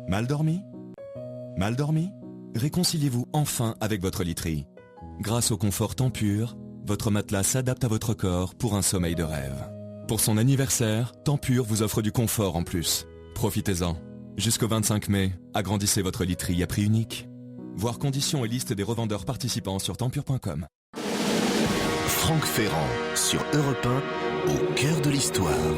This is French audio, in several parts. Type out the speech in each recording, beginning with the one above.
Mal dormi? Mal dormi? Réconciliez-vous enfin avec votre literie. Grâce au confort Tempur, votre matelas s'adapte à votre corps pour un sommeil de rêve. Pour son anniversaire, Tempur vous offre du confort en plus. Profitez-en. Jusqu'au 25 mai, agrandissez votre literie à prix unique. Voir conditions et liste des revendeurs participants sur tempur.com. Franck Ferrand sur Europe 1, au cœur de l'histoire.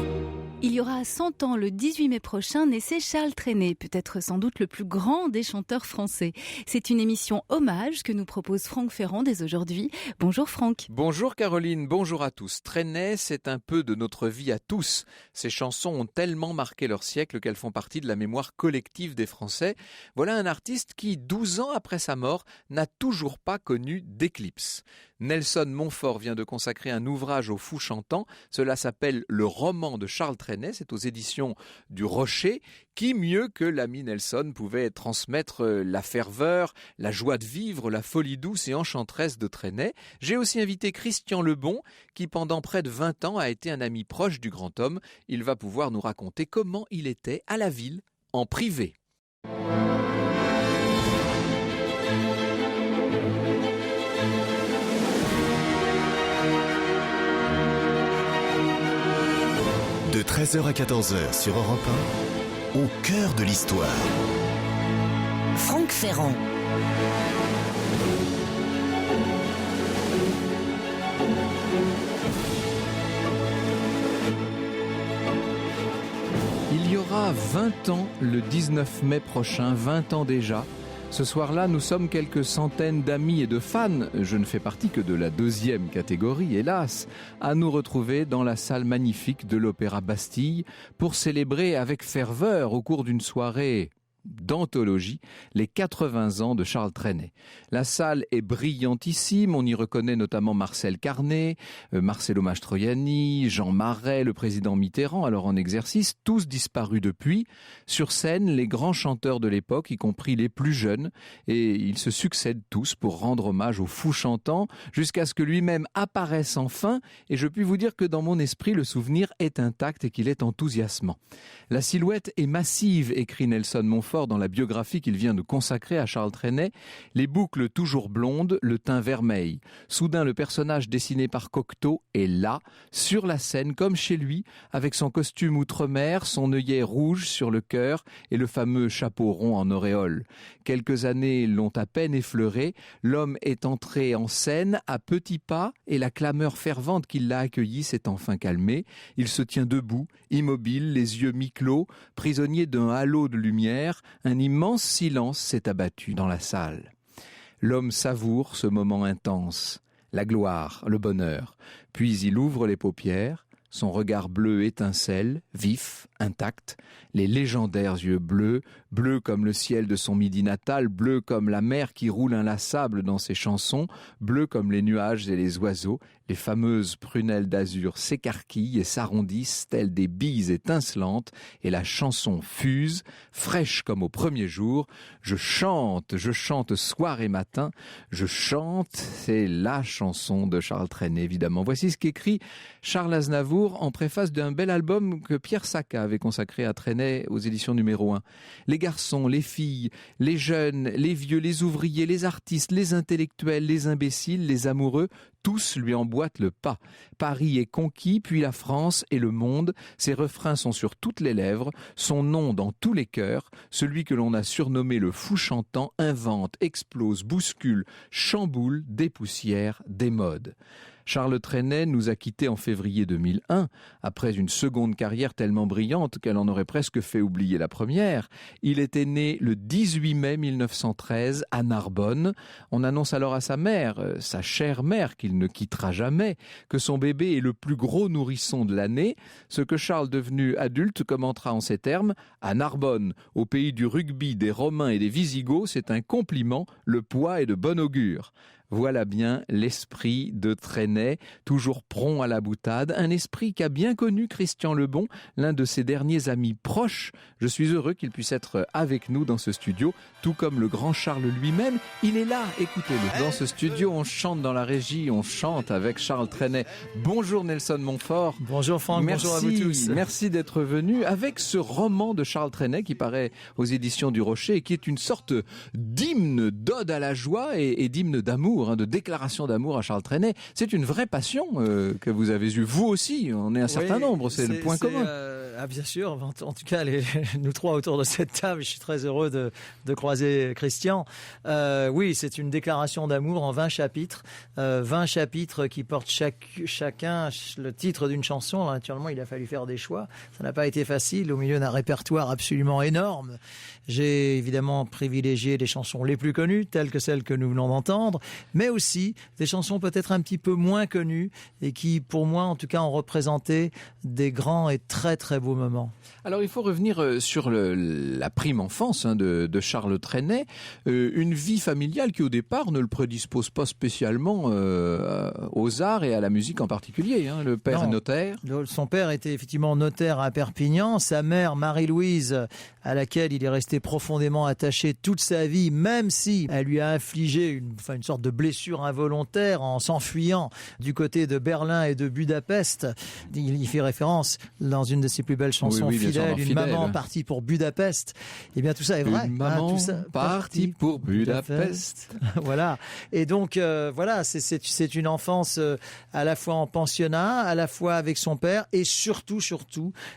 Il y aura 100 ans, le 18 mai prochain, naissait Charles Trenet, peut-être sans doute le plus grand des chanteurs français. C'est une émission hommage que nous propose Franck Ferrand dès aujourd'hui. Bonjour Franck. Bonjour Caroline, bonjour à tous. Trenet, c'est un peu de notre vie à tous. Ces chansons ont tellement marqué leur siècle qu'elles font partie de la mémoire collective des Français. Voilà un artiste qui, 12 ans après sa mort, n'a toujours pas connu d'éclipse. Nelson Montfort vient de consacrer un ouvrage aux fous chantants. Cela s'appelle Le roman de Charles Trenet. C'est aux éditions du Rocher. Qui mieux que l'ami Nelson pouvait transmettre la ferveur, la joie de vivre, la folie douce et enchanteresse de Trenet. J'ai aussi invité Christian Lebon, qui pendant près de 20 ans a été un ami proche du grand homme. Il va pouvoir nous raconter comment il était à la ville, en privé. De 13h à 14h sur Europe 1, au cœur de l'histoire. Franck Ferrand. Il y aura 20 ans, le 19 mai prochain, 20 ans déjà. Ce soir-là, nous sommes quelques centaines d'amis et de fans, je ne fais partie que de la deuxième catégorie, hélas, à nous retrouver dans la salle magnifique de l'Opéra Bastille pour célébrer avec ferveur au cours d'une soirée d'anthologie les 80 ans de Charles Trenet. La salle est brillantissime, on y reconnaît notamment Marcel Carné, Marcello Mastroianni, Jean Marais, le président Mitterrand, alors en exercice, tous disparus depuis. Sur scène, les grands chanteurs de l'époque, y compris les plus jeunes, et ils se succèdent tous pour rendre hommage aux fous chantants, jusqu'à ce que lui-même apparaisse enfin, et je puis vous dire que dans mon esprit, le souvenir est intact et qu'il est enthousiasmant. La silhouette est massive, écrit Nelson Montfort dans la biographie qu'il vient de consacrer à Charles Trenet, les boucles toujours blondes, le teint vermeil. Soudain, le personnage dessiné par Cocteau est là, sur la scène, comme chez lui, avec son costume outre-mer, son œillet rouge sur le cœur et le fameux chapeau rond en auréole. Quelques années l'ont à peine effleuré, l'homme est entré en scène à petits pas et la clameur fervente qui l'a accueilli s'est enfin calmée. Il se tient debout, immobile, les yeux mi-clos, prisonnier d'un halo de lumière. Un immense silence s'est abattu dans la salle. L'homme savoure ce moment intense, la gloire, le bonheur. Puis il ouvre les paupières, son regard bleu étincelle, vif, intact, les légendaires yeux bleus, bleus comme le ciel de son midi natal, bleus comme la mer qui roule inlassable dans ses chansons, bleus comme les nuages et les oiseaux, les fameuses prunelles d'azur s'écarquillent et s'arrondissent telles des billes étincelantes, et la chanson fuse, fraîche comme au premier jour. Je chante soir et matin, je chante, c'est la chanson de Charles Trenet, évidemment. Voici ce qu'écrit Charles Aznavour en préface d'un bel album que Pierre Sacca avait consacré à Trenet aux éditions numéro 1. Les garçons, les filles, les jeunes, les vieux, les ouvriers, les artistes, les intellectuels, les imbéciles, les amoureux, tous lui emboîtent le pas. Paris est conquis, puis la France et le monde. Ses refrains sont sur toutes les lèvres, son nom dans tous les cœurs. Celui que l'on a surnommé le fou chantant invente, explose, bouscule, chamboule, dépoussière, démode. Charles Trenet nous a quittés en février 2001, après une seconde carrière tellement brillante qu'elle en aurait presque fait oublier la première. Il était né le 18 mai 1913 à Narbonne. On annonce alors à sa mère, sa chère mère, qu'il ne quittera jamais, que son bébé est le plus gros nourrisson de l'année, ce que Charles, devenu adulte, commentera en ces termes: « À Narbonne, au pays du rugby, des Romains et des Visigoths, c'est un compliment, le poids est de bon augure. » Voilà bien l'esprit de Trenet, toujours prompt à la boutade, un esprit qu'a bien connu Christian Lebon, l'un de ses derniers amis proches. Je suis heureux qu'il puisse être avec nous dans ce studio, tout comme le grand Charles lui-même. Il est là, écoutez-le. Dans ce studio, on chante dans la régie, on chante avec Charles Trenet. Bonjour Nelson Montfort. Bonjour Franck, bonjour à vous tous. Merci d'être venu avec ce roman de Charles Trenet qui paraît aux éditions du Rocher et qui est une sorte d'hymne, d'ode à la joie et d'hymne d'amour, de déclaration d'amour à Charles Trenet. C'est une vraie passion que vous avez eue. Vous aussi, on est un certain nombre, c'est le point commun. Bien sûr, en tout cas, nous trois autour de cette table, je suis très heureux de croiser Christian. Oui, c'est une déclaration d'amour en 20 chapitres. 20 chapitres qui portent chacun le titre d'une chanson. Naturellement, il a fallu faire des choix. Ça n'a pas été facile au milieu d'un répertoire absolument énorme. J'ai évidemment privilégié les chansons les plus connues, telles que celles que nous venons d'entendre, mais aussi des chansons peut-être un petit peu moins connues et qui, pour moi, en tout cas, ont représenté des grands et très très beaux moments. Alors, il faut revenir sur la prime enfance de Charles Trenet, une vie familiale qui, au départ, ne le prédispose pas spécialement aux arts et à la musique en particulier. Le père est notaire. Son père était effectivement notaire à Perpignan. Sa mère, Marie-Louise, à laquelle il est resté profondément attaché toute sa vie, même si elle lui a infligé une sorte de blessure involontaire en s'enfuyant du côté de Berlin et de Budapest. Il fait référence dans une de ses plus belles chansons, Fidèle, une maman partie pour Budapest. Eh bien, tout ça est vrai. Une maman tout ça, partie pour Budapest. Voilà. Et donc, voilà, c'est une enfance à la fois en pensionnat, à la fois avec son père et surtout,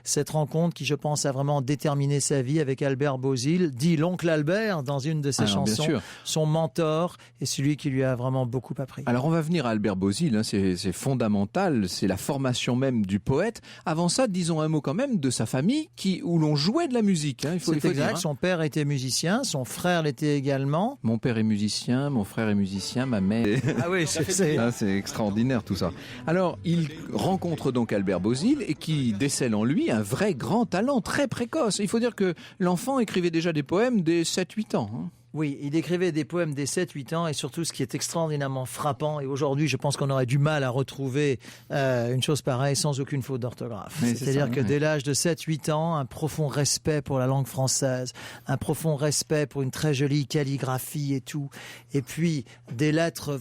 cette rencontre qui, je pense, a vraiment déterminé sa vie avec Albert Beauzile, dit l'oncle Albert dans une de ses chansons, son mentor et celui qui lui a vraiment beaucoup appris. Alors, on va venir à Albert Beauzile, c'est fondamental, c'est la formation même du poète. Avant ça, disons un mot quand même de sa famille où l'on jouait de la musique. Il faut exact, dire, son père était musicien, son frère l'était également. Mon père est musicien, mon frère est musicien, ma mère... Ah oui, c'est extraordinaire tout ça. Alors, il rencontre donc Albert Beauzile et qui décèle en lui un vrai grand talent, très précoce. Il faut dire que l'enfant écrivait déjà des poèmes dès 7-8 ans. Oui, il écrivait des poèmes dès 7-8 ans et surtout ce qui est extraordinairement frappant, et aujourd'hui je pense qu'on aurait du mal à retrouver une chose pareille sans aucune faute d'orthographe. C'est-à-dire que dès l'âge de 7-8 ans, un profond respect pour la langue française, un profond respect pour une très jolie calligraphie et tout, et puis des lettres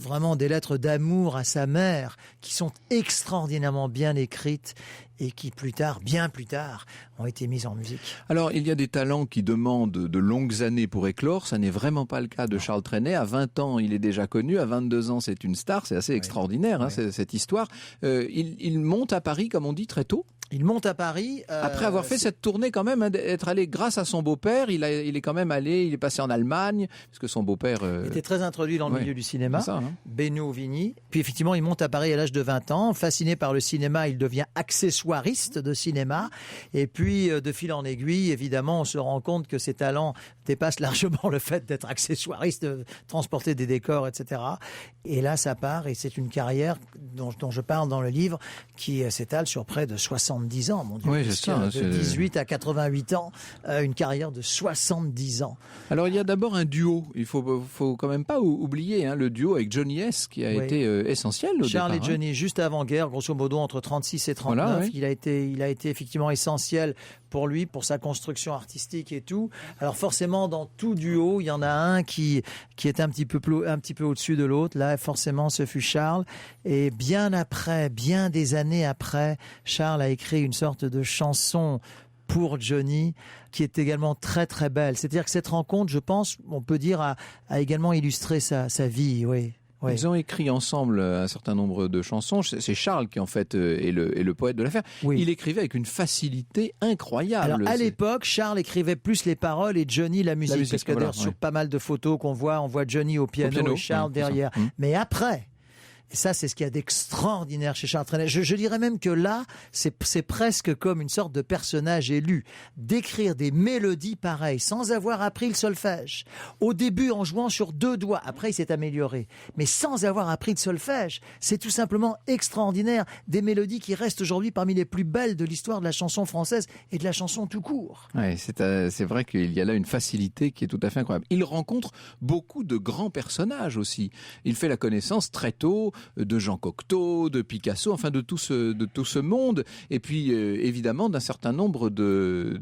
d'amour à sa mère qui sont extraordinairement bien écrites et qui bien plus tard, ont été mises en musique. Alors, il y a des talents qui demandent de longues années pour éclore. Ça n'est vraiment pas le cas de Charles Trenet. À 20 ans, il est déjà connu. À 22 ans, c'est une star. C'est assez extraordinaire, cette histoire. Il monte à Paris, comme on dit, très tôt. Il monte à Paris. Après avoir fait cette tournée quand même, être allé grâce à son beau-père, il est quand même allé, il est passé en Allemagne, parce que son beau-père... était très introduit dans le milieu du cinéma, Beno Vigny. Puis effectivement, il monte à Paris à l'âge de 20 ans. Fasciné par le cinéma, il devient accessoiriste de cinéma. Et puis, de fil en aiguille, évidemment, on se rend compte que ses talents dépassent largement le fait d'être accessoiriste, de transporter des décors, etc. Et là, ça part, et c'est une carrière dont je parle dans le livre, qui s'étale sur près de 70 ans, mon Dieu. Oui, c'est ça. De 18 à 88 ans, une carrière de 70 ans. Alors, il y a d'abord un duo. Il faut quand même pas oublier le duo avec Johnny S, qui a été essentiel au Charles départ. et Johnny, juste avant-guerre, grosso modo, entre 36 et 39. Voilà, il a été effectivement essentiel pour lui, pour sa construction artistique et tout. Alors forcément, dans tout duo, il y en a un qui est un petit peu au-dessus de l'autre. Là, forcément, ce fut Charles. Et bien des années après, Charles a écrit une sorte de chanson pour Johnny, qui est également très très belle. C'est-à-dire que cette rencontre, je pense, on peut dire, a également illustré sa vie, oui. Oui. Ils ont écrit ensemble un certain nombre de chansons. C'est Charles qui en fait est le poète de l'affaire. Oui. Il écrivait avec une facilité incroyable. Alors à l'époque, Charles écrivait plus les paroles et Johnny la musique. Parce que d'ailleurs sur pas mal de photos qu'on voit, on voit Johnny au piano et Charles derrière. Mais après, Et ça, c'est ce qu'il y a d'extraordinaire chez Charles Trenet. Je dirais même que là, c'est presque comme une sorte de personnage élu. D'écrire des mélodies pareilles, sans avoir appris le solfège. Au début, en jouant sur 2 doigts. Après, il s'est amélioré. Mais sans avoir appris le solfège. C'est tout simplement extraordinaire. Des mélodies qui restent aujourd'hui parmi les plus belles de l'histoire de la chanson française et de la chanson tout court. Ouais, c'est vrai qu'il y a là une facilité qui est tout à fait incroyable. Il rencontre beaucoup de grands personnages aussi. Il fait la connaissance très tôt de Jean Cocteau, de Picasso, enfin de tout ce monde, et puis évidemment d'un certain nombre de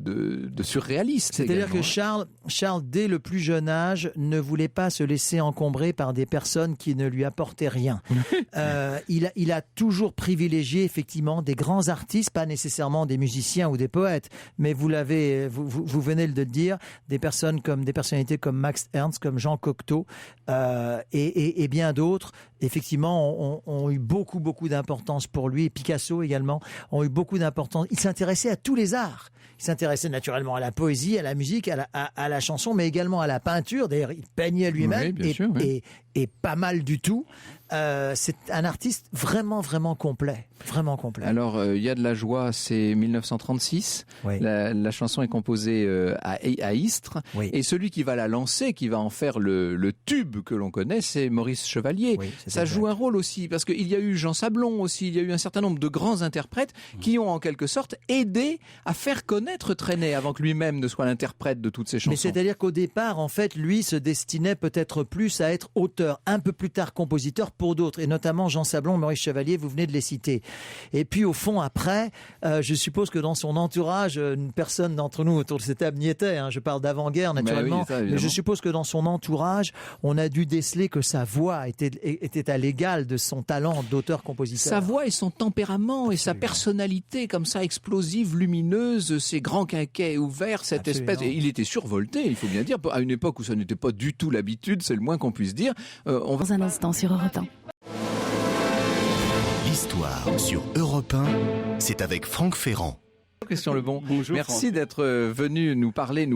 surréalistes. C'est-à-dire également. que Charles, dès le plus jeune âge, ne voulait pas se laisser encombrer par des personnes qui ne lui apportaient rien. Il a toujours privilégié effectivement des grands artistes, pas nécessairement des musiciens ou des poètes, mais vous venez de le dire, des personnalités comme Max Ernst, comme Jean Cocteau et bien d'autres, effectivement, ont eu beaucoup d'importance pour lui, et Picasso également, ont eu beaucoup d'importance. Il s'intéressait à tous les arts. Il s'intéressait naturellement à la poésie, à la musique, à la chanson, mais également à la peinture. D'ailleurs, il peignait lui-même, et pas mal du tout. C'est un artiste vraiment complet. Vraiment complet. Alors, il y a de la joie, c'est 1936. Oui. La chanson est composée à Istres. Oui. Et celui qui va la lancer, qui va en faire le tube que l'on connaît, c'est Maurice Chevalier. Oui, c'est ça exact. joue un rôle aussi, parce qu'il y a eu Jean Sablon aussi, il y a eu un certain nombre de grands interprètes qui ont en quelque sorte aidé à faire connaître Trenet avant que lui-même ne soit l'interprète de toutes ces chansons. Mais c'est-à-dire qu'au départ, en fait, lui se destinait peut-être plus à être auteur, un peu plus tard compositeur pour d'autres, et notamment Jean Sablon, Maurice Chevalier, vous venez de les citer. Et puis au fond, après, je suppose que dans son entourage, personne d'entre nous autour de cette table n'y était, je parle d'avant-guerre naturellement, mais je suppose que dans son entourage, on a dû déceler que sa voix était à l'égal de son talent d'auteur-compositeur. Sa voix et son tempérament et sa personnalité comme ça explosive, lumineuse, ses grands quinquets ouverts, cette espèce... Et il était survolté, il faut bien dire, à une époque où ça n'était pas du tout l'habitude, c'est le moins qu'on puisse dire. Dans un instant sur Europe 1. L'histoire sur Europe 1, c'est avec Franck Ferrand. Christian Lebon, Bonjour, merci d'être venu nous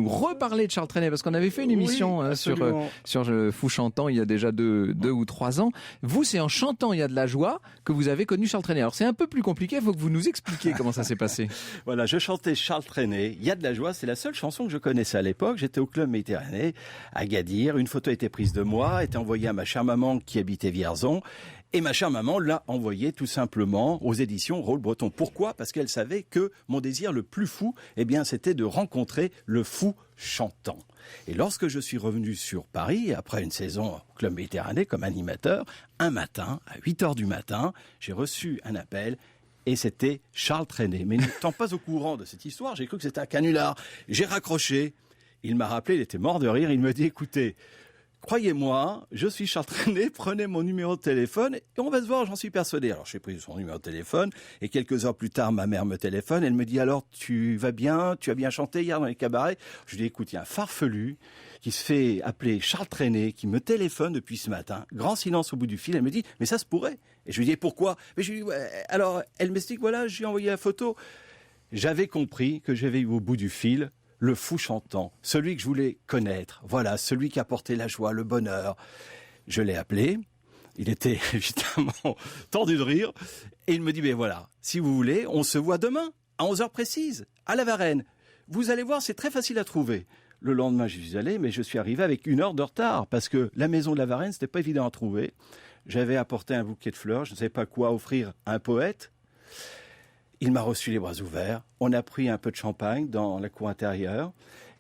reparler de Charles Trenet, parce qu'on avait fait une émission sur le Fou Chantant il y a déjà 2 ou 3 ans. Vous, c'est en chantant Il y a de la joie que vous avez connu Charles Trenet. Alors c'est un peu plus compliqué, il faut que vous nous expliquiez comment ça s'est passé. Voilà, je chantais Charles Trenet. Il y a de la joie, c'est la seule chanson que je connaissais à l'époque. J'étais au Club Méditerranée à Gadir. Une photo a été prise de moi, était envoyée à ma chère maman qui habitait Vierzon. Et ma chère maman l'a envoyé tout simplement aux éditions Rôle Breton. Pourquoi ? Parce qu'elle savait que mon désir le plus fou, c'était de rencontrer le fou chantant. Et lorsque je suis revenu sur Paris, après une saison au Club Méditerranée comme animateur, un matin, à 8h du matin, j'ai reçu un appel. Et c'était Charles Trenet. Mais n'étant pas au courant de cette histoire, j'ai cru que c'était un canular. J'ai raccroché. Il m'a rappelé, il était mort de rire. Il me dit, écoutez, croyez-moi, je suis Charles Trenet, prenez mon numéro de téléphone et on va se voir, j'en suis persuadé. Alors j'ai pris son numéro de téléphone et quelques heures plus tard, ma mère me téléphone. Elle me dit, alors tu vas bien, tu as bien chanté hier dans les cabarets ? Je lui dis, écoute, il y a un farfelu qui se fait appeler Charles Trenet, qui me téléphone depuis ce matin. Grand silence au bout du fil, elle me dit, mais ça se pourrait. Et je lui dis, pourquoi ? Mais je lui dis, ouais. Alors elle m'explique, voilà, je lui ai envoyé la photo. J'avais compris que j'avais eu au bout du fil le fou chantant, celui que je voulais connaître, voilà, celui qui apportait la joie, le bonheur. Je l'ai appelé, il était évidemment tordu de rire, et il me dit, mais voilà, si vous voulez, on se voit demain, à 11h précises, à la Varenne. Vous allez voir, c'est très facile à trouver. Le lendemain, j'y suis allé, mais je suis arrivé avec 1 heure de retard, parce que la maison de la Varenne, c'était pas évident à trouver. J'avais apporté un bouquet de fleurs, je ne savais pas quoi offrir à un poète. Il m'a reçu les bras ouverts. On a pris un peu de champagne dans la cour intérieure.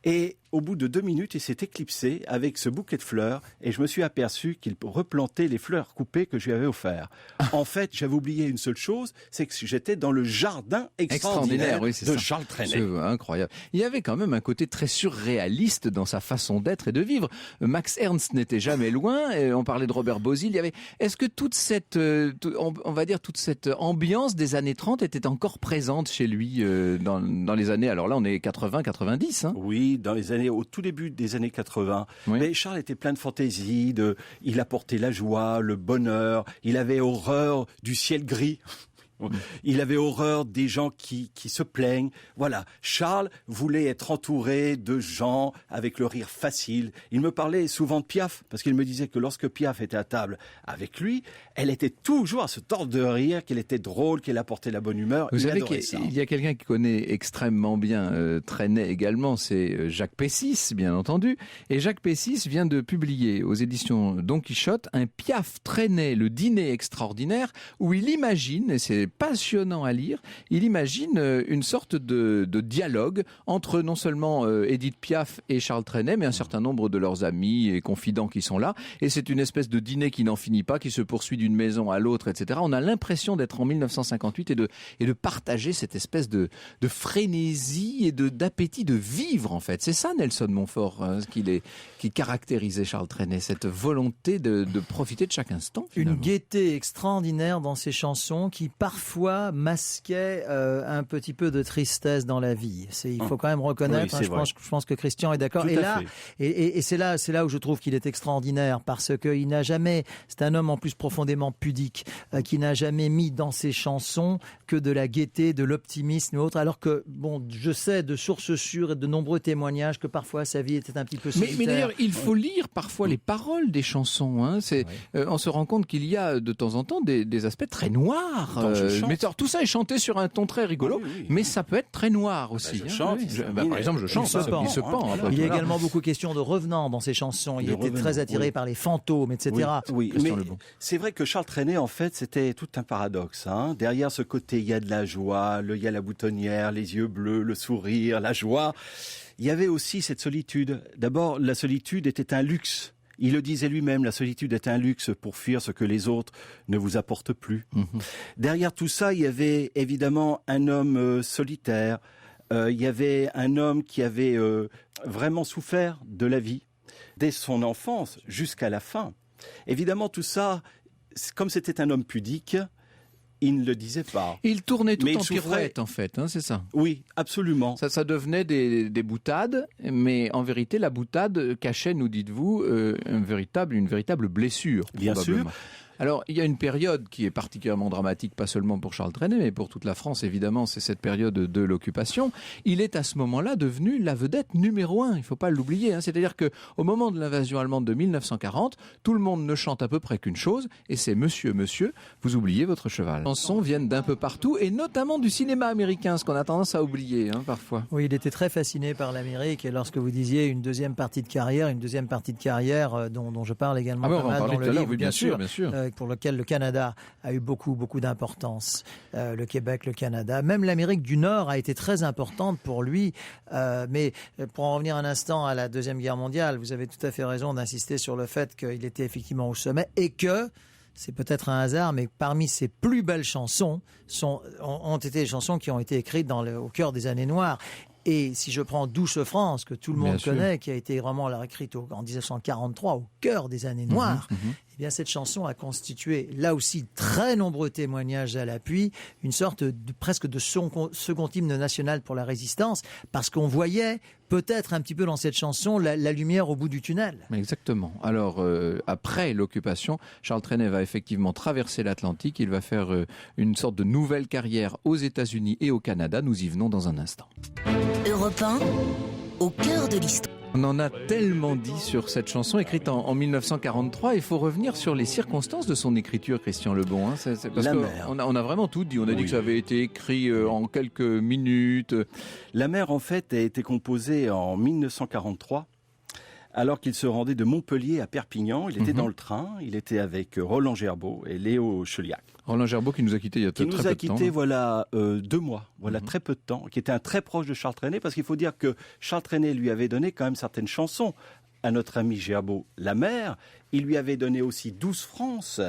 Et au bout de 2 minutes, il s'est éclipsé avec ce bouquet de fleurs. Et je me suis aperçu qu'il replantait les fleurs coupées que je lui avais offertes. En fait, j'avais oublié une seule chose, c'est que j'étais dans le jardin extraordinaire oui, de Charles Trenet. C'est incroyable. Il y avait quand même un côté très surréaliste dans sa façon d'être et de vivre. Max Ernst n'était jamais loin. On parlait de Robert Bozil. Est-ce que toute cette, on va dire, toute cette ambiance des années 30 était encore présente chez lui dans les années, alors là on est 80, 90. Oui, au tout début des années 80. Oui. Mais Charles était plein de fantaisie, il apportait la joie, le bonheur, il avait horreur du ciel gris. Il avait horreur des gens qui se plaignent. Voilà, Charles voulait être entouré de gens avec le rire facile. Il me parlait souvent de Piaf, parce qu'il me disait que lorsque Piaf était à table avec lui, elle était toujours à se tordre de rire, qu'elle était drôle, qu'elle apportait la bonne humeur. Vous savez qu'il y a quelqu'un qui connaît extrêmement bien Trenet également, c'est Jacques Pessis, bien entendu. Et Jacques Pessis vient de publier aux éditions Don Quichotte un Piaf Trenet, le dîner extraordinaire, où il imagine, et c'est passionnant à lire, il imagine une sorte de dialogue entre non seulement Édith Piaf et Charles Trenet, mais un certain nombre de leurs amis et confidents qui sont là. Et c'est une espèce de dîner qui n'en finit pas, qui se poursuit d'une maison à l'autre, etc. On a l'impression d'être en 1958 et de partager cette espèce de frénésie et d'appétit de vivre, en fait. C'est ça, Nelson Montfort, qui caractérisait Charles Trenet, cette volonté de profiter de chaque instant. Finalement. Une gaieté extraordinaire dans ses chansons qui parfois masquait un petit peu de tristesse dans la vie. Il faut quand même reconnaître, je pense que Christian est d'accord. Et c'est là où je trouve qu'il est extraordinaire, parce qu'il n'a jamais, c'est un homme en plus profondément pudique, qui n'a jamais mis dans ses chansons que de la gaieté, de l'optimisme et autres, alors que, je sais de sources sûres et de nombreux témoignages que parfois sa vie était un petit peu solitaire. Mais d'ailleurs, il faut lire parfois les paroles des chansons. Hein. On se rend compte qu'il y a de temps en temps des aspects très noirs. Mais tout ça est chanté sur un ton très rigolo, mais ça peut être très noir aussi. Par exemple, je chante, il se pend. Il y a également beaucoup question de revenants dans ses chansons. Il était très attiré par les fantômes, etc. Oui, mais c'est vrai que Charles Trenet, en fait, c'était tout un paradoxe. Derrière ce côté, il y a de la joie, il y a la boutonnière, les yeux bleus, le sourire, la joie. Il y avait aussi cette solitude. D'abord, la solitude était un luxe. Il le disait lui-même, la solitude est un luxe pour fuir ce que les autres ne vous apportent plus. Derrière tout ça, il y avait évidemment un homme solitaire. Il y avait un homme qui avait vraiment souffert de la vie, dès son enfance jusqu'à la fin. Évidemment, tout ça, comme c'était un homme pudique, il ne le disait pas. Il tournait tout en pirouette, en fait, c'est ça? Oui, absolument. Ça devenait des boutades, mais en vérité, la boutade cachait, nous dites-vous, une véritable blessure, bien probablement. Sûr. Alors, il y a une période qui est particulièrement dramatique, pas seulement pour Charles Trenet, mais pour toute la France, évidemment, c'est cette période de l'occupation. Il est à ce moment-là devenu la vedette numéro 1, il ne faut pas l'oublier. C'est-à-dire qu'au moment de l'invasion allemande de 1940, tout le monde ne chante à peu près qu'une chose, et c'est « Monsieur, monsieur, vous oubliez votre cheval ». Les chansons viennent d'un peu partout, et notamment du cinéma américain, ce qu'on a tendance à oublier parfois. Oui, il était très fasciné par l'Amérique, et lorsque vous disiez une deuxième partie de carrière dont je parle également pas mal dans le livre, bien sûr. Pour lequel le Canada a eu beaucoup d'importance. Le Québec, le Canada, même l'Amérique du Nord a été très importante pour lui. Mais pour en revenir un instant à la Deuxième Guerre mondiale, vous avez tout à fait raison d'insister sur le fait qu'il était effectivement au sommet et que, c'est peut-être un hasard, mais parmi ses plus belles chansons ont été des chansons qui ont été écrites au cœur des années noires. Et si je prends Douce France, que tout le monde connaît, qui a été vraiment écrite en 1943, au cœur des années noires, eh bien cette chanson a constitué, là aussi, très nombreux témoignages à l'appui, une sorte presque de second hymne national pour la résistance, parce qu'on voyait peut-être un petit peu dans cette chanson la lumière au bout du tunnel. Exactement. Alors, après l'occupation, Charles Trenet va effectivement traverser l'Atlantique. Il va faire une sorte de nouvelle carrière aux États-Unis et au Canada. Nous y venons dans un instant. Europe 1, au cœur de l'histoire. On en a tellement dit sur cette chanson écrite en 1943. Il faut revenir sur les circonstances de son écriture, Christian Lebon. Parce qu'on a vraiment tout dit. On a dit que ça avait été écrit en quelques minutes. La mer, en fait, a été composée en 1943. Alors qu'il se rendait de Montpellier à Perpignan. Il était dans le train, il était avec Roland Gerbaud et Léo Cheliac. Roland Gerbaud qui nous a quittés il y a très peu de temps. Qui nous a quittés, 2 mois, très peu de temps, qui était un très proche de Charles Trenet, parce qu'il faut dire que Charles Trenet lui avait donné quand même certaines chansons à notre ami Gerbaud, La Mer. Il lui avait donné aussi Douce France,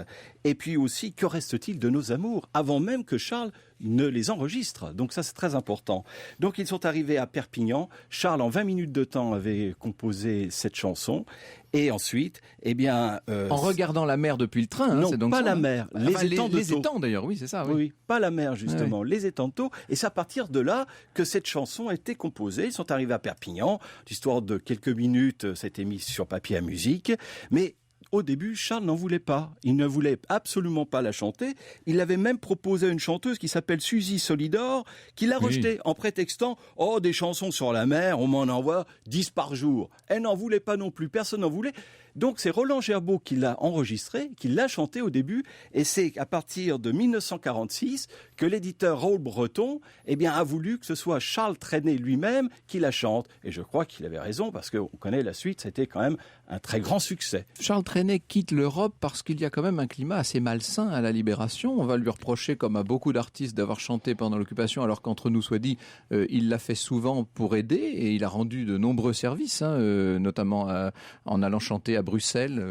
et puis aussi Que reste-t-il de nos amours, avant même que Charles ne les enregistre. Donc ça, c'est très important. Donc ils sont arrivés à Perpignan. Charles, en 20 minutes de temps, avait composé cette chanson. Et ensuite, en regardant la mer depuis le train. Non, c'est donc pas ça, la mer, les étangs d'ailleurs, oui, c'est ça. Oui, pas la mer justement, les étangs de Thau. Et c'est à partir de là que cette chanson a été composée. Ils sont arrivés à Perpignan. L'histoire de quelques minutes, ça a été mis sur papier à musique. Mais au début, Charles n'en voulait pas. Il ne voulait absolument pas la chanter. Il avait même proposé à une chanteuse qui s'appelle Suzy Solidor, qui l'a rejetée en prétextant « Oh, des chansons sur la mer, on m'en envoie 10 par jour ». Elle n'en voulait pas non plus, personne n'en voulait. Donc c'est Roland Gerbaud qui l'a enregistré, qui l'a chanté au début, et c'est à partir de 1946 que l'éditeur Raoul Breton a voulu que ce soit Charles Trenet lui-même qui la chante. Et je crois qu'il avait raison, parce qu'on connaît la suite, c'était quand même un très grand succès. Charles Trenet quitte l'Europe parce qu'il y a quand même un climat assez malsain à la Libération. On va lui reprocher, comme à beaucoup d'artistes, d'avoir chanté pendant l'occupation, alors qu'entre nous soit dit, il l'a fait souvent pour aider, et il a rendu de nombreux services, notamment en allant chanter à Bruxelles.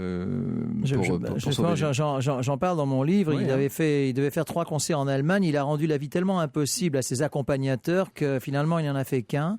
J'en parle dans mon livre. Oui, il devait faire 3 concerts en Allemagne. Il a rendu la vie tellement impossible à ses accompagnateurs que finalement il n'y en a fait qu'un.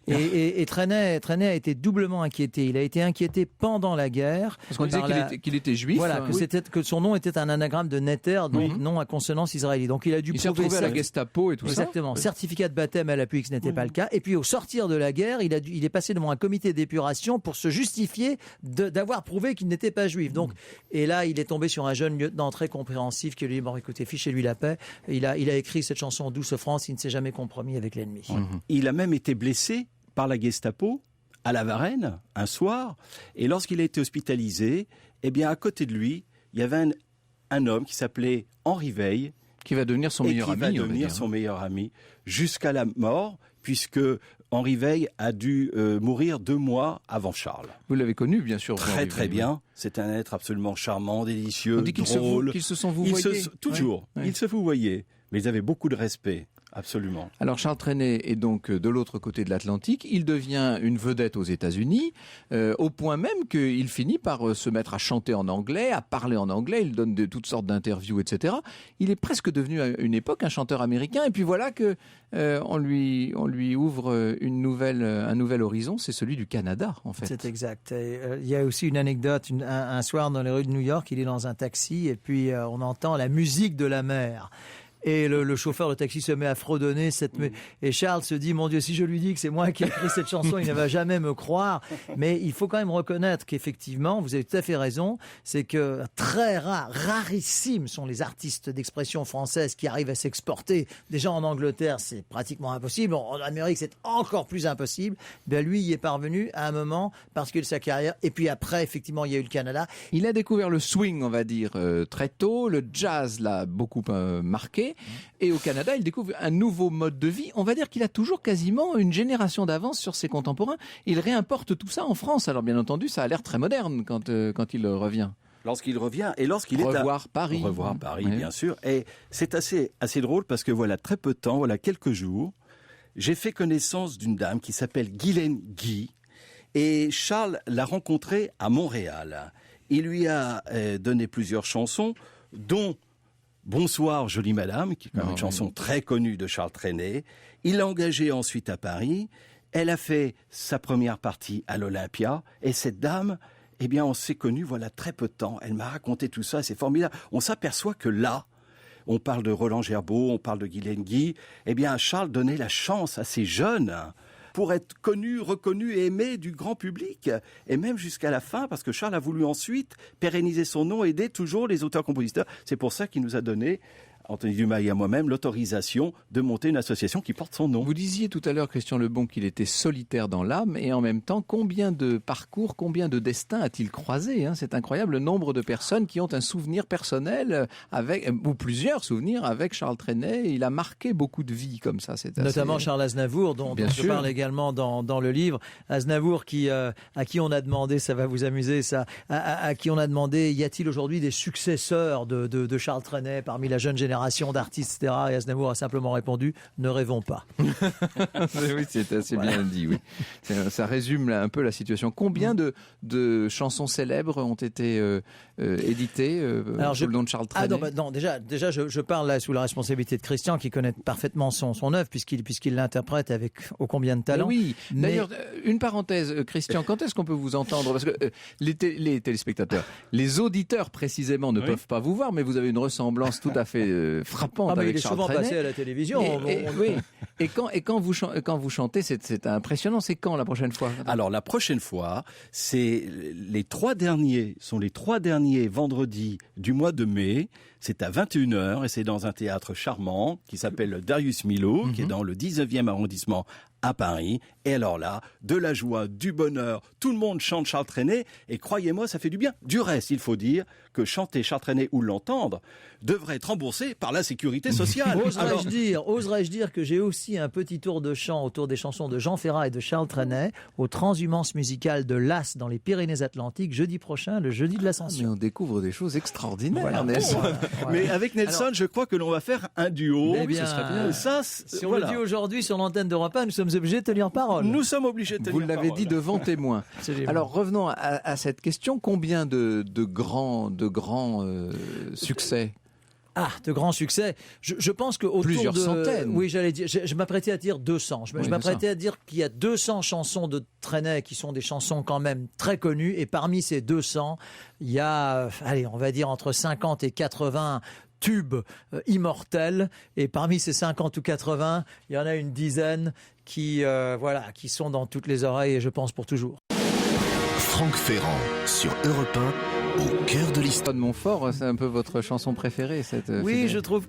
et Trenet a été doublement inquiété. Il a été inquiété pendant la guerre. Parce qu'on disait qu'il était juif. Voilà, que son nom était un anagramme de Netter, donc nom à consonance israélite. Donc il a dû s'est retrouvé à la Gestapo et tout ça. Exactement. Certificat de baptême à l'appui que ce n'était pas le cas. Et puis au sortir de la guerre, il est passé devant un comité d'épuration pour se justifier d'avoir prouvé qu'il n'était pas juif. Donc, et là, il est tombé sur un jeune lieutenant très compréhensif qui lui dit, bon, écoutez, fichez-lui la paix. Il a écrit cette chanson Douce France, il ne s'est jamais compromis avec l'ennemi. Il a même été blessé par la Gestapo à La Varenne, un soir, et lorsqu'il a été hospitalisé, à côté de lui, il y avait un homme qui s'appelait Henri Veil, qui va devenir son meilleur ami. Qui va devenir son meilleur ami jusqu'à la mort, puisque Henri Veil a dû mourir 2 mois avant Charles. Vous l'avez connu, bien sûr. Très bien. C'est un être absolument charmant, délicieux, drôle. Qu'ils se sont vouvoyés. Toujours. Ils se vouvoyaient. Mais ils avaient beaucoup de respect. Absolument. Alors Charles Trenet est donc de l'autre côté de l'Atlantique. Il devient une vedette aux États-Unis, au point même qu'il finit par se mettre à chanter en anglais, à parler en anglais. Il donne toutes sortes d'interviews, etc. Il est presque devenu à une époque un chanteur américain. Et puis voilà que on lui ouvre un nouvel horizon. C'est celui du Canada, en fait. C'est exact. Il y a aussi une anecdote. Un soir dans les rues de New York, il est dans un taxi et puis on entend la musique de la mer. Et le chauffeur de taxi se met à fredonner et Charles se dit, mon Dieu, si je lui dis que c'est moi qui ai écrit cette chanson, il ne va jamais me croire. Mais il faut quand même reconnaître qu'effectivement, vous avez tout à fait raison, c'est que rarissimes sont les artistes d'expression française qui arrivent à s'exporter. Déjà en Angleterre, c'est pratiquement impossible. En Amérique, c'est encore plus impossible. Lui, il y est parvenu à un moment parce qu'il a sa carrière. Et puis après, effectivement, il y a eu le Canada. Il a découvert le swing, on va dire, très tôt. Le jazz l'a beaucoup marqué. Et au Canada, il découvre un nouveau mode de vie. On va dire qu'il a toujours quasiment une génération d'avance sur ses contemporains. Il réimporte tout ça en France. Alors bien entendu, ça a l'air très moderne quand il revient. Lorsqu'il revient et lorsqu'il Revoir Paris, bien sûr. Et c'est assez drôle parce que voilà, très peu de temps, voilà quelques jours, j'ai fait connaissance d'une dame qui s'appelle Guylaine Guy. Et Charles l'a rencontrée à Montréal. Il lui a donné plusieurs chansons, dont Bonsoir, jolie madame, qui est quand même une chanson très connue de Charles Trenet. Il l'a engagée ensuite à Paris. Elle a fait sa première partie à l'Olympia. Et cette dame, on s'est connus, voilà, très peu de temps. Elle m'a raconté tout ça, c'est formidable. On s'aperçoit que là, on parle de Roland Gerbaud, on parle de Guylaine Guy. Charles donnait la chance à ces jeunes pour être connu, reconnu et aimé du grand public. Et même jusqu'à la fin, parce que Charles a voulu ensuite pérenniser son nom, aider toujours les auteurs-compositeurs. C'est pour ça qu'il nous a donné, Anthony Dumas et à moi-même, l'autorisation de monter une association qui porte son nom. Vous disiez tout à l'heure, Christian Lebon, qu'il était solitaire dans l'âme, et en même temps, combien de parcours, combien de destins a-t-il croisé, C'est incroyable le nombre de personnes qui ont un souvenir personnel ou plusieurs souvenirs avec Charles Trenet. Il a marqué beaucoup de vies comme ça. Notamment Charles Aznavour, dont je parle également dans le livre. Aznavour à qui on a demandé, ça va vous amuser, ça, à qui on a demandé, y a-t-il aujourd'hui des successeurs de Charles Trenet parmi la jeune génération d'artistes, etc. Et Aznavour a simplement répondu, ne rêvons pas. Oui, c'est assez bien dit, oui. Ça résume un peu la situation. Combien de chansons célèbres ont été éditées sous le nom de Charles Trenet? Déjà, je parle là sous la responsabilité de Christian, qui connaît parfaitement son œuvre, puisqu'il l'interprète avec ô combien de talent. Oui, d'ailleurs, une parenthèse, Christian, quand est-ce qu'on peut vous entendre? Parce que les téléspectateurs, les auditeurs précisément ne peuvent pas vous voir, mais vous avez une ressemblance tout à fait frappante mais avec il est Charles souvent Trenet. passé à la télévision. Oui. Et quand vous chantez, c'est impressionnant. C'est quand la prochaine fois? Alors la prochaine fois, les trois derniers vendredis du mois de mai. C'est à 21h et c'est dans un théâtre charmant qui s'appelle le Darius Milhaud, qui est dans le 19e arrondissement à Paris. Et alors là, de la joie, du bonheur, tout le monde chante Charles Trenet et croyez-moi, ça fait du bien. Du reste, il faut dire que chanter Charles Trenet ou l'entendre devrait être remboursé par la sécurité sociale. Oserais-je dire que j'ai aussi un petit tour de chant autour des chansons de Jean Ferrat et de Charles Trenet au Transhumance musicale de Las dans les Pyrénées-Atlantiques jeudi prochain, le jeudi de l'Ascension. Mais on découvre des choses extraordinaires. Voilà. Nelson. Mais avec Nelson, je crois que l'on va faire un duo. Eh bien, ce serait bien. Ça, si on le dit aujourd'hui sur l'antenne d'Europe 1, nous sommes obligés de tenir parole. Nous sommes obligés de tenir Vous l'avez parole. dit devant témoins. Absolument. Alors revenons à cette question. Combien de grands succès? De grands succès. Je pense que autour Plusieurs de centaines. Oui, j'allais dire. Je m'apprêtais à dire 200. Je 200. m'apprêtais à dire qu'il y a 200 chansons de Trenet qui sont des chansons quand même très connues. Et parmi ces 200, il y a, on va dire entre 50 et 80 tubes immortels. Et parmi ces 50 ou 80, il y en a une dizaine qui sont dans toutes les oreilles et je pense pour toujours. Franck Ferrand sur Europe 1, au cœur de l'histoire. de Montfort, c'est un peu votre chanson préférée, cette Oui, fidèle. je trouve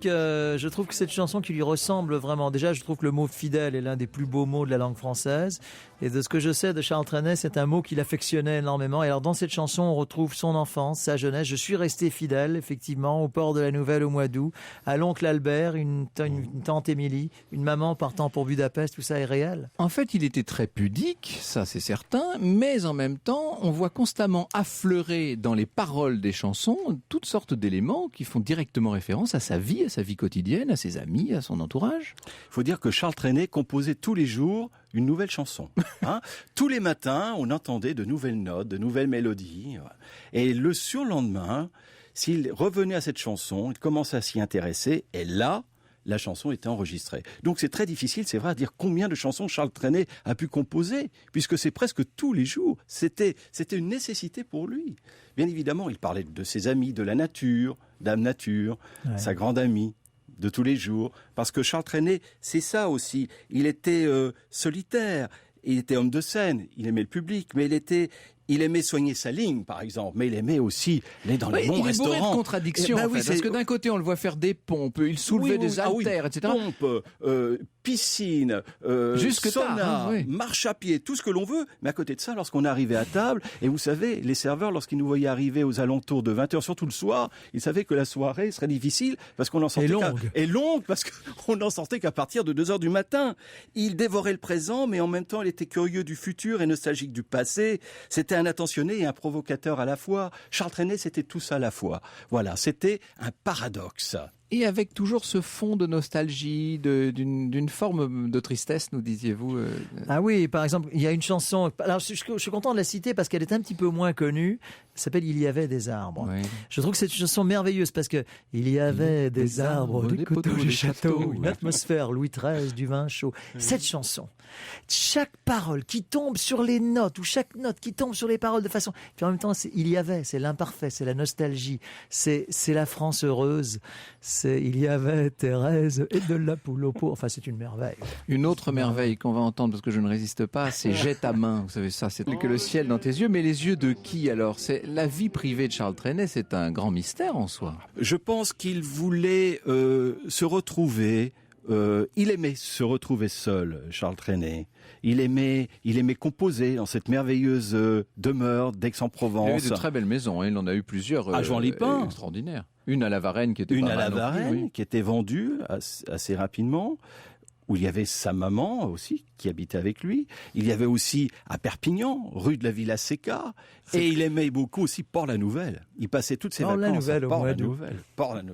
que cette chanson qui lui ressemble vraiment. Déjà, je trouve que le mot fidèle est l'un des plus beaux mots de la langue française. Et de ce que je sais de Charles Trenet, c'est un mot qu'il affectionnait énormément. Et alors, dans cette chanson, on retrouve son enfance, sa jeunesse. Je suis resté fidèle, effectivement, au port de la Nouvelle au mois d'août, à l'oncle Albert, une tante Émilie, une maman partant pour Budapest. Tout ça est réel. En fait, il était très pudique, ça c'est certain, mais en même temps, on voit constamment affleurer dans les paroles des chansons toutes sortes d'éléments qui font directement référence à sa vie quotidienne, à ses amis, à son entourage. Il faut dire que Charles Trenet composait tous les jours une nouvelle chanson. Tous les matins, on entendait de nouvelles notes, de nouvelles mélodies. Et le surlendemain, s'il revenait à cette chanson, il commençait à s'y intéresser, et là, la chanson était enregistrée. Donc c'est très difficile, c'est vrai, à dire combien de chansons Charles Trenet a pu composer, puisque c'est presque tous les jours. C'était une nécessité pour lui. Bien évidemment, il parlait de ses amis, de la nature, Dame Nature, sa grande amie de tous les jours. Parce que Charles Trenet, c'est ça aussi. Il était solitaire, il était homme de scène, il aimait le public, mais il aimait soigner sa ligne, par exemple, mais il aimait aussi aller dans les bons restaurants. Il est bourré de contradictions, parce que d'un côté, on le voit faire des pompes, il soulevait des haltères, etc. Pompes, piscine, sauna, marche à pied, tout ce que l'on veut. Mais à côté de ça, lorsqu'on arrivait à table, et vous savez, les serveurs, lorsqu'ils nous voyaient arriver aux alentours de 20h, surtout le soir, ils savaient que la soirée serait difficile, parce qu'on en sortait longue, parce qu'on n'en sortait qu'à partir de 2h du matin. Il dévorait le présent, mais en même temps, il était curieux du futur et nostalgique du passé. C'était un attentionné et un provocateur à la fois. Charles Trenet, c'était tout ça à la fois. Voilà, c'était un paradoxe. Et avec toujours ce fond de nostalgie, d'une forme de tristesse, nous disiez-vous. Ah oui, par exemple, il y a une chanson. Alors, je suis content de la citer parce qu'elle est un petit peu moins connue. Elle s'appelle Il y avait des arbres. Oui. Je trouve que c'est une chanson merveilleuse parce que il y avait des arbres, des coteaux, des châteaux, une atmosphère Louis XIII, du vin chaud. Cette chanson, chaque parole qui tombe sur les notes ou chaque note qui tombe sur les paroles de façon. Puis en même temps, il y avait, c'est l'imparfait, c'est la nostalgie, c'est la France heureuse. Il y avait Thérèse et de la poule au pot. Enfin, c'est une merveille. Une autre merveille qu'on va entendre parce que je ne résiste pas, c'est Jette ta main. Vous savez ça, c'est que le ciel dans tes yeux. Mais les yeux de qui alors? C'est la vie privée de Charles Trenet, c'est un grand mystère en soi. Je pense qu'il voulait se retrouver. Il aimait se retrouver seul, Charles Trenet. Il aimait composer dans cette merveilleuse demeure d'Aix-en-Provence. Il avait de très belles maisons, il en a eu plusieurs à Jean Lipin. Extraordinaires. Une à la Varenne qui était qui était vendue assez rapidement. Où il y avait sa maman aussi, qui habitait avec lui. Il y avait aussi à Perpignan, rue de la Villa Seca. Et il aimait beaucoup aussi Port-la-Nouvelle. Il passait toutes ses vacances à Port-la-Nouvelle.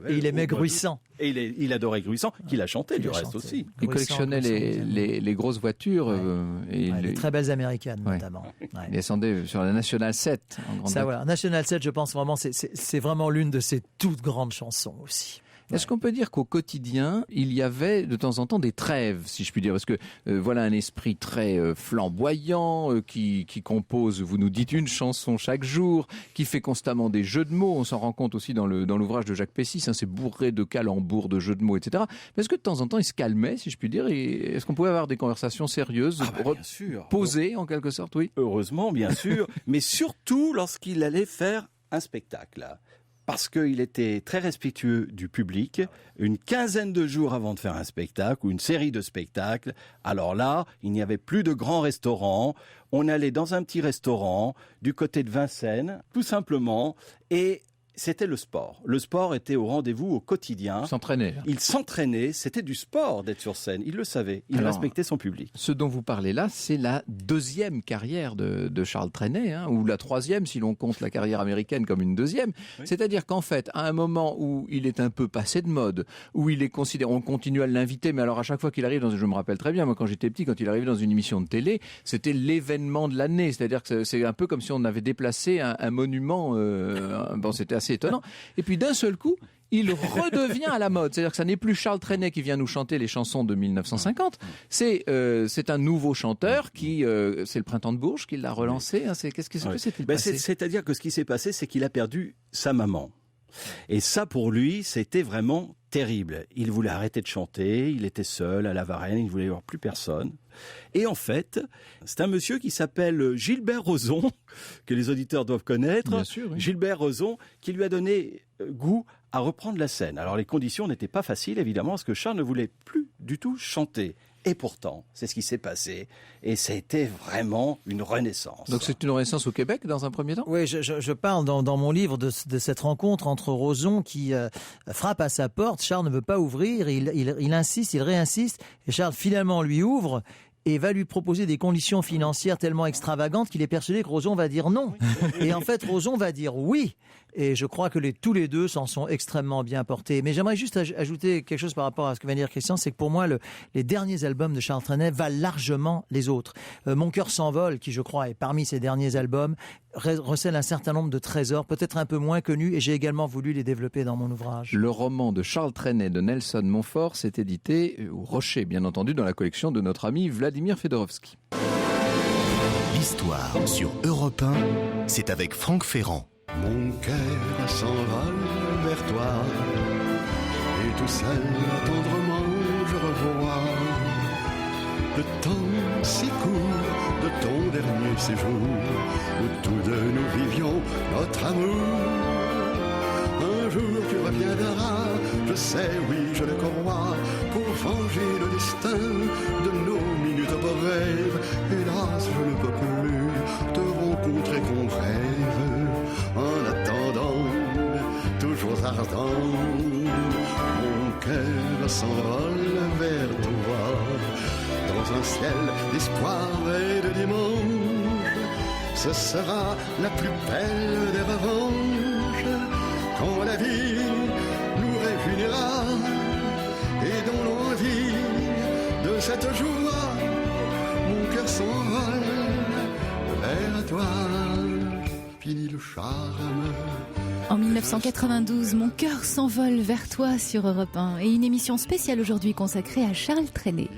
Et il aimait Gruissant. Et il adorait Gruissant, qu'il a chanté du reste aussi. Il collectionnait les grosses voitures. Et les très belles américaines, notamment. Il descendait sur la National 7. Ça, voilà. National 7, je pense vraiment, c'est vraiment l'une de ses toutes grandes chansons aussi. Est-ce qu'on peut dire qu'au quotidien, il y avait de temps en temps des trêves, si je puis dire, parce que voilà un esprit très flamboyant qui compose, vous nous dites, une chanson chaque jour, qui fait constamment des jeux de mots. On s'en rend compte aussi dans l'ouvrage de Jacques Pessis, c'est bourré de calembours, de jeux de mots, etc. Mais est-ce que de temps en temps, il se calmait, si je puis dire, et est-ce qu'on pouvait avoir des conversations sérieuses, bien sûr. posées en quelque sorte, oui? Heureusement, bien sûr, mais surtout lorsqu'il allait faire un spectacle. Parce qu'il était très respectueux du public, une quinzaine de jours avant de faire un spectacle ou une série de spectacles. Alors là, il n'y avait plus de grands restaurants. On allait dans un petit restaurant du côté de Vincennes, tout simplement, et c'était le sport. Le sport était au rendez-vous au quotidien. Il s'entraînait, c'était du sport d'être sur scène. Il le savait, il respectait son public. Ce dont vous parlez là, c'est la deuxième carrière de Charles Trenet, ou la troisième si l'on compte la carrière américaine comme une deuxième. Oui. C'est-à-dire qu'en fait, à un moment où il est un peu passé de mode, où il est considéré, on continue à l'inviter, mais alors à chaque fois qu'il arrive je me rappelle très bien, moi quand j'étais petit, quand il arrivait dans une émission de télé, c'était l'événement de l'année. C'est-à-dire que c'est un peu comme si on avait déplacé un monument. C'était assez étonnant. Et puis d'un seul coup, il redevient à la mode. C'est-à-dire que ça n'est plus Charles Trenet qui vient nous chanter les chansons de 1950. C'est un nouveau chanteur qui, c'est le Printemps de Bourges qui l'a relancé. Qu'est-ce que s'est-il passé ? C'est-à-dire que ce qui s'est passé, c'est qu'il a perdu sa maman. Et ça, pour lui, c'était vraiment terrible. Il voulait arrêter de chanter, il était seul à La Varenne, il ne voulait voir plus personne. Et en fait, c'est un monsieur qui s'appelle Gilbert Rozon, que les auditeurs doivent connaître. Bien sûr, oui. Gilbert Rozon, qui lui a donné goût à reprendre la scène. Alors les conditions n'étaient pas faciles, évidemment, parce que Charles ne voulait plus du tout chanter. Et pourtant, c'est ce qui s'est passé. Et c'était vraiment une renaissance. Donc c'est une renaissance au Québec dans un premier temps ? Oui, je parle dans mon livre de cette rencontre entre Rozon qui frappe à sa porte. Charles ne veut pas ouvrir, il insiste, il réinsiste. Et Charles finalement lui ouvre et va lui proposer des conditions financières tellement extravagantes qu'il est persuadé que Rozon va dire non. Et en fait, Rozon va dire oui. Et je crois que tous les deux s'en sont extrêmement bien portés. Mais j'aimerais juste ajouter quelque chose par rapport à ce que vient de dire Christian, c'est que pour moi, les derniers albums de Charles Trenet valent largement les autres. Mon cœur s'envole, qui je crois est parmi ces derniers albums, recèle un certain nombre de trésors, peut-être un peu moins connus, et j'ai également voulu les développer dans mon ouvrage. Le roman de Charles Trenet de Nelson Montfort s'est édité au Rocher, bien entendu, dans la collection de notre ami Vladimir Fedorovski. L'histoire sur Europe 1, c'est avec Franck Ferrand. Mon cœur s'envole vers toi, et tout seul, tendrement, je revois le temps si court de ton dernier séjour, où tous deux nous vivions notre amour. Un jour tu reviendras, je sais, oui, je le crois, pour venger le destin de nos minutes de rêve. Hélas, je ne peux plus te rencontrer qu'on rêve. En attendant, toujours ardent, mon cœur s'envole vers toi, dans un ciel d'espoir et de dimanche. Ce sera la plus belle des revanches, quand la vie nous réunira, et dans l'envie de cette joie, mon cœur s'envole vers toi. Fini le charme. En 1992, Mon cœur s'envole vers toi sur Europe 1 et une émission spéciale aujourd'hui consacrée à Charles Trenet.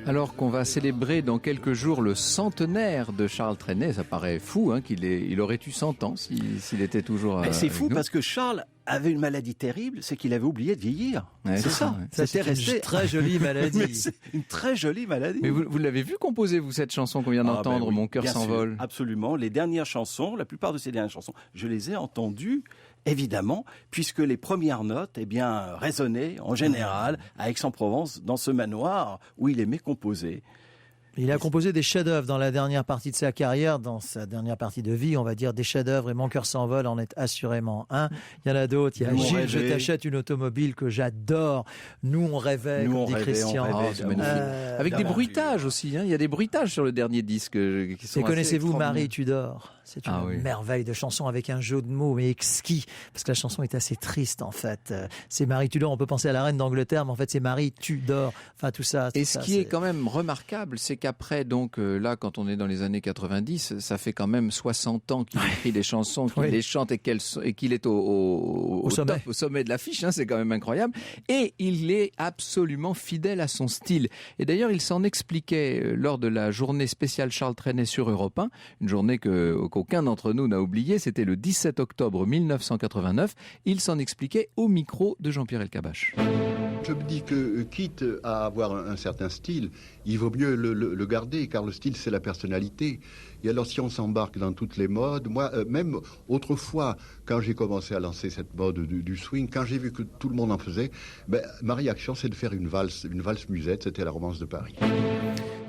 Alors qu'on va célébrer dans quelques jours le centenaire de Charles Trenet, ça paraît fou il aurait eu 100 ans s'il était toujours... C'est fou parce que Charles avait une maladie terrible, c'est qu'il avait oublié de vieillir. Ouais, c'est ça. Ouais. C'était resté une très jolie maladie. C'est une très jolie maladie. Mais vous l'avez vu composer, vous, cette chanson qu'on vient d'entendre, oui, Mon cœur s'envole. Absolument. Les dernières chansons, la plupart de ces dernières chansons, je les ai entendues, évidemment, puisque les premières notes, résonnaient en général à Aix-en-Provence, dans ce manoir où il aimait composer. Il a composé des chefs-d'œuvre dans la dernière partie de sa carrière, dans sa dernière partie de vie, on va dire des chefs-d'œuvre, et Mon cœur s'envole en est assurément un. Il y en a d'autres. Il y a Gilles, je t'achète une automobile que j'adore. Nous on rêvait, comme dit Christian. C'est magnifique. Avec des bruitages aussi. Il y a des bruitages sur le dernier disque qui sont. Et connaissez-vous Marie Tudor ? C'est une merveille de chanson avec un jeu de mots mais exquis, parce que la chanson est assez triste en fait. C'est Marie Tudor, on peut penser à la reine d'Angleterre, mais en fait c'est Marie Tudor. Enfin tout ça. Et ce qui est quand même remarquable, c'est qu'après, donc là, quand on est dans les années 90, ça fait quand même 60 ans qu'il écrit des chansons, qu'il les chante et qu'il est au sommet. top, au sommet de l'affiche, hein, c'est quand même incroyable. Et il est absolument fidèle à son style. Et d'ailleurs, il s'en expliquait lors de la journée spéciale Charles Trenet sur Europe 1, une journée qu'aucun d'entre nous n'a oubliée, c'était le 17 octobre 1989. Il s'en expliquait au micro de Jean-Pierre Elkabbach. Je me dis que, quitte à avoir un certain style, il vaut mieux le garder, car le style, c'est la personnalité. Et alors, si on s'embarque dans toutes les modes, moi, même autrefois, quand j'ai commencé à lancer cette mode du swing, quand j'ai vu que tout le monde en faisait, ma réaction, c'est de faire une valse musette, c'était la Romance de Paris.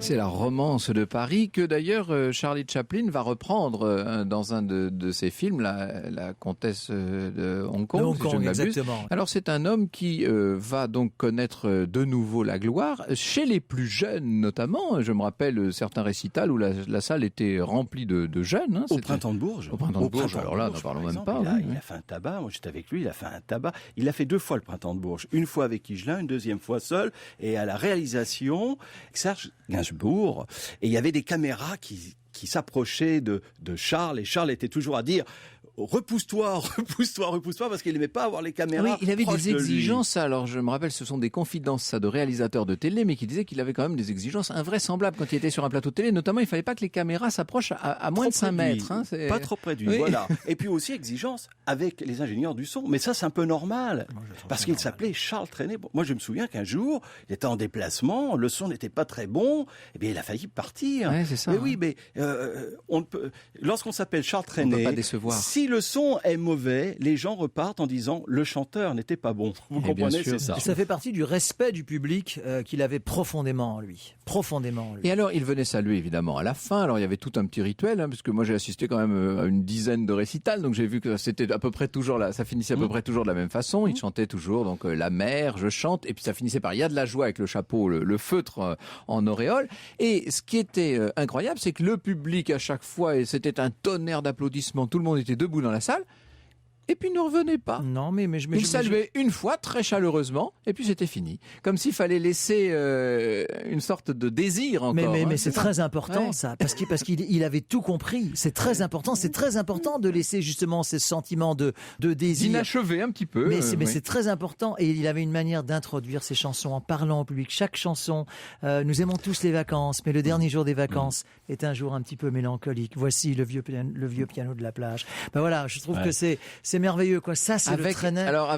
C'est la Romance de Paris que d'ailleurs Charlie Chaplin va reprendre dans un de ses films, la comtesse de Hong Kong, si je ne m'abuse. Exactement. Alors c'est un homme qui va donc connaître de nouveau la gloire, chez les plus jeunes notamment. Je me rappelle certains récitals où la salle était remplie de jeunes. Hein, au Printemps de Bourges. Au Printemps de Bourges, alors là, n'en parlons même pas. Il a fait un tabac, moi j'étais avec lui, il a fait un tabac. Il a fait 2 fois le Printemps de Bourges. Une fois avec Higelin, une deuxième fois seul. Et à la réalisation, Serge Gainsbourg. Et il y avait des caméras qui s'approchaient de Charles. Et Charles était toujours à dire... repousse-toi, parce qu'il n'aimait pas avoir les caméras. Oui, il avait proches des exigences, de lui. alors je me rappelle, ce sont des confidences ça, de réalisateurs de télé, mais qui disaient qu'il avait quand même des exigences invraisemblables quand il était sur un plateau de télé, notamment il ne fallait pas que les caméras s'approchent à moins de 5 mètres. Hein, pas trop près de lui, voilà. Et puis aussi exigence avec les ingénieurs du son, mais ça c'est un peu normal, parce qu'il s'appelait Charles Trenet. Moi je me souviens qu'un jour, il était en déplacement, le son n'était pas très bon, et bien il a failli partir. Ouais, c'est ça, mais hein. oui, mais lorsqu'on s'appelle Charles Trenet, on ne peut pas décevoir. Si le son est mauvais, les gens repartent en disant le chanteur n'était pas bon. Vous comprenez, c'est ça. Et ça fait partie du respect du public qu'il avait profondément en lui. Et alors, il venait saluer évidemment à la fin. Alors, il y avait tout un petit rituel, hein, parce que moi j'ai assisté quand même à une dizaine de récitals, donc j'ai vu que c'était à peu près toujours là, ça finissait à peu près toujours de la même façon. Il chantait toujours donc la mer, je chante, et puis ça finissait par il y a de la joie avec le chapeau, le feutre en auréole. Et ce qui était incroyable, c'est que le public à chaque fois, et c'était un tonnerre d'applaudissements, tout le monde était debout dans la salle. Et puis ne revenait pas. Non, mais il saluait une fois très chaleureusement, et puis c'était fini. Comme s'il fallait laisser une sorte de désir encore. Mais c'est très important ça, parce qu'il avait tout compris. C'est très important. C'est très important de laisser justement ces sentiments de désir inachevé un petit peu. Mais c'est très important. Et il avait une manière d'introduire ses chansons en parlant au public. Chaque chanson, nous aimons tous les vacances, mais le dernier jour des vacances est un jour un petit peu mélancolique. Voici le vieux piano de la plage. Ben voilà, je trouve que c'est merveilleux, quoi. Ça, c'est le Trenet. Alors,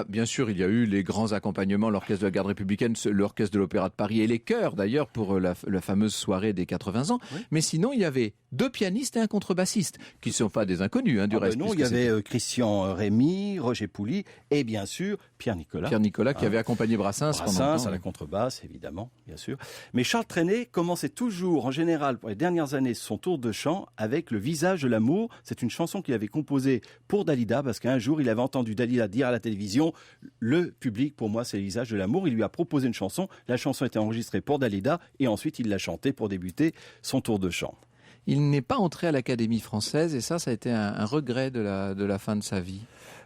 bien sûr, il y a eu les grands accompagnements, l'orchestre de la garde républicaine, l'orchestre de l'Opéra de Paris et les chœurs, d'ailleurs, pour la fameuse soirée des 80 ans. Oui. Mais sinon, il y avait 2 pianistes et un contrebassiste, qui ne sont pas des inconnus, hein, du reste. Non, il y avait Christian Rémy, Roger Pouli, et bien sûr, Pierre Nicolas. Qui avait accompagné Brassens pendant à la contrebasse, évidemment, bien sûr. Mais Charles Trenet commençait toujours, en général, pour les dernières années, son tour de chant avec Le visage de l'amour. C'est une chanson qu'il avait composée pour Dalida, parce qu'un jour, il avait entendu Dalida dire à la télévision « Le public, pour moi, c'est le visage de l'amour ». Il lui a proposé une chanson. La chanson était enregistrée pour Dalida, et ensuite, il l'a chantée pour débuter son tour de chant. Il n'est pas entré à l'Académie française, et ça a été un regret de la fin de sa vie.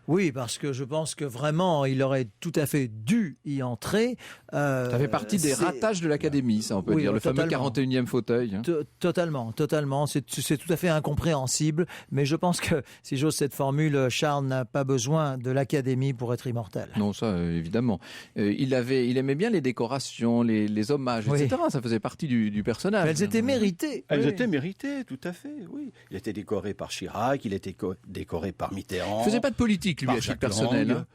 Oui, parce que je pense que vraiment, il aurait tout à fait dû y entrer. Ça fait partie des ratages de l'Académie, ça on peut dire, le fameux 41e fauteuil. Hein. Totalement. C'est tout à fait incompréhensible, mais je pense que, si j'ose cette formule, Charles n'a pas besoin de l'Académie pour être immortel. Non, ça, évidemment. Il aimait bien les décorations, les hommages, etc. Ça faisait partie du personnage. Elles étaient méritées. Elles étaient méritées, tout à fait, oui. Il était décoré par Chirac, il était décoré par Mitterrand. Il ne faisait pas de politique, lui, à titre personnel. Hein.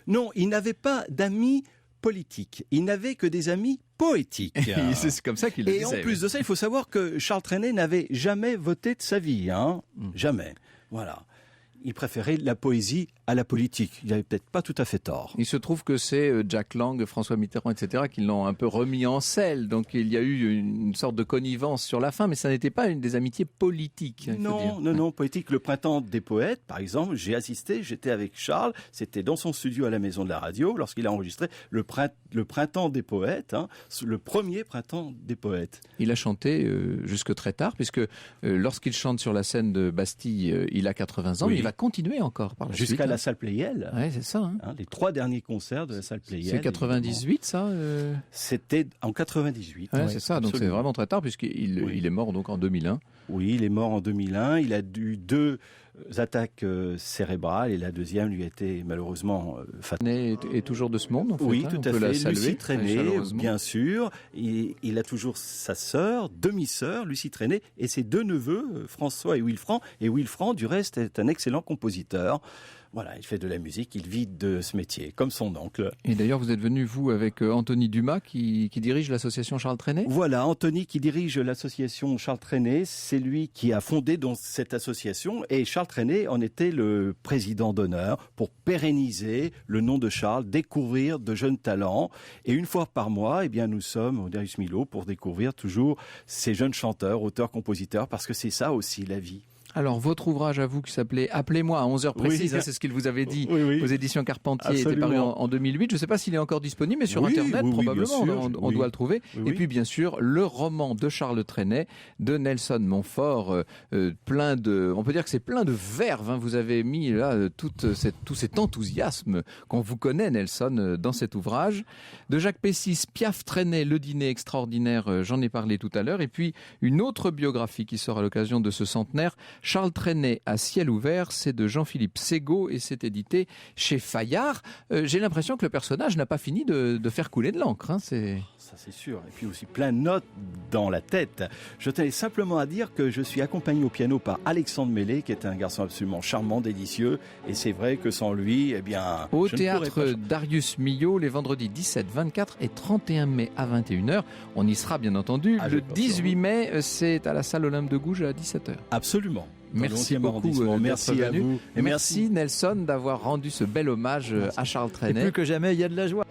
Non, il n'avait pas d'amis politiques. Il n'avait que des amis poétiques. C'est comme ça qu'il le disait. Et en plus de ça, il faut savoir que Charles Trenet n'avait jamais voté de sa vie. Jamais. Voilà. Il préférait la poésie à la politique. Il n'avait peut-être pas tout à fait tort. Il se trouve que c'est Jack Lang, François Mitterrand, etc. qui l'ont un peu remis en selle. Donc il y a eu une sorte de connivence sur la fin, mais ça n'était pas une des amitiés politiques. Non, politique. Le Printemps des poètes, par exemple, j'étais avec Charles, c'était dans son studio à la Maison de la Radio, lorsqu'il a enregistré le Printemps des poètes, le premier Printemps des poètes. Il a chanté jusque très tard, puisque lorsqu'il chante sur la scène de Bastille, il a 80 ans, il va a continué encore par la suite. Jusqu'à la salle Pleyel. Ouais, c'est ça. Les 3 derniers concerts de la salle Pleyel. C'est 98, ça C'était en 98. Ouais, c'est ça, donc c'est vraiment très tard, puisqu'il est mort donc en 2001. Oui, il est mort en 2001. Il a eu 2 attaques cérébrales et la deuxième lui a été malheureusement fatale. Est toujours de ce monde, en fait. Oui, hein, tout on à peut fait. la saluer, Lucie Trenet, chaleureusement. bien sûr. Il a toujours sa sœur, demi-sœur, Lucie Trenet, et ses 2 neveux, François et Wilfran. Et Wilfran, du reste, est un excellent compositeur. Voilà, il fait de la musique, il vit de ce métier, comme son oncle. Et d'ailleurs, vous êtes venu, vous, avec Anthony Dumas, qui dirige l'association Charles Trenet. Voilà, Anthony qui dirige l'association Charles Trenet, c'est lui qui a fondé donc cette association, et Charles Trenet en était le président d'honneur pour pérenniser le nom de Charles, découvrir de jeunes talents. Et une fois par mois, eh bien, nous sommes au Darius Milhaud pour découvrir toujours ces jeunes chanteurs, auteurs, compositeurs, parce que c'est ça aussi la vie. Alors, votre ouvrage à vous qui s'appelait « Appelez-moi à 11h précises oui, », c'est ce qu'il vous avait dit aux éditions Carpentier, Absolument. était paru en 2008. Je ne sais pas s'il est encore disponible, mais sur Internet, probablement, on doit le trouver. Et puis, bien sûr, le roman de Charles Trenet, de Nelson Montfort, on peut dire que c'est plein de verve. Hein. Vous avez mis là tout cet enthousiasme qu'on vous connaît, Nelson, dans cet ouvrage. De Jacques Pessis, Piaf Trenet, Le dîner extraordinaire, j'en ai parlé tout à l'heure. Et puis, une autre biographie qui sort à l'occasion de ce centenaire, Charles Trenet à ciel ouvert, c'est de Jean-Philippe Ségaud et c'est édité chez Fayard. J'ai l'impression que le personnage n'a pas fini de faire couler de l'encre. Hein, ça, c'est sûr. Et puis aussi plein de notes dans la tête. Je tenais simplement à dire que je suis accompagné au piano par Alexandre Mellet, qui est un garçon absolument charmant, délicieux. Et c'est vrai que sans lui, eh bien... Au théâtre Darius Milhaud, les vendredis 17, 24 et 31 mai à 21h. On y sera bien entendu. Le 18 mai, c'est à la salle Olympe de Gouges à 17h. Absolument. Merci beaucoup. Merci à vous. Et merci Nelson d'avoir rendu ce bel hommage à Charles Trenet. Et plus que jamais, il y a de la joie.